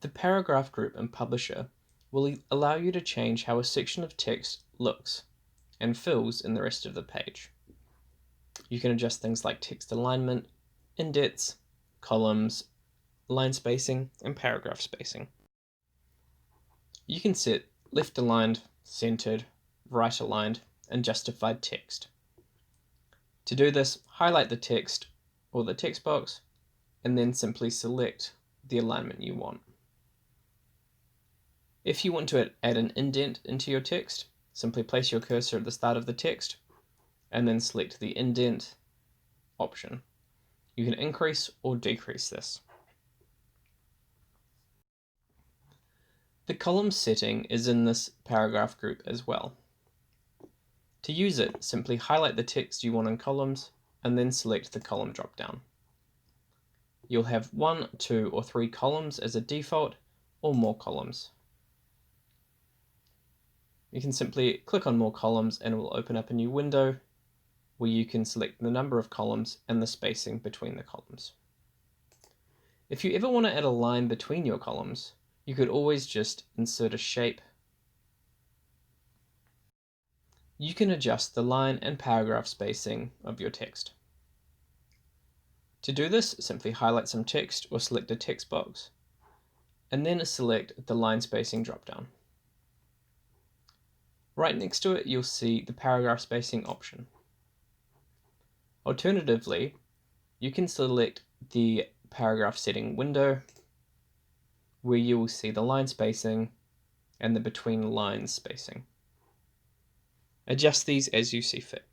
The paragraph group in Publisher will allow you to change how a section of text looks and feels in the rest of the page. You can adjust things like text alignment, indents, columns, line spacing, and paragraph spacing. You can set left aligned, centered, right aligned, and justified text. To do this, highlight the text or the text box and then simply select the alignment you want. If you want to add an indent into your text, simply place your cursor at the start of the text and then select the indent option. You can increase or decrease this. The column setting is in this paragraph group as well. To use it, simply highlight the text you want in columns and then select the column dropdown. You'll have 1, 2, or 3 columns as a default, or more columns. You can simply click on more columns and it will open up a new window where you can select the number of columns and the spacing between the columns. If you ever want to add a line between your columns, you could always just insert a shape. You can adjust the line and paragraph spacing of your text. To do this, simply highlight some text or select a text box, and then select the line spacing dropdown. Right next to it, you'll see the paragraph spacing option. Alternatively, you can select the paragraph setting window, where you will see the line spacing and the between lines spacing. Adjust these as you see fit.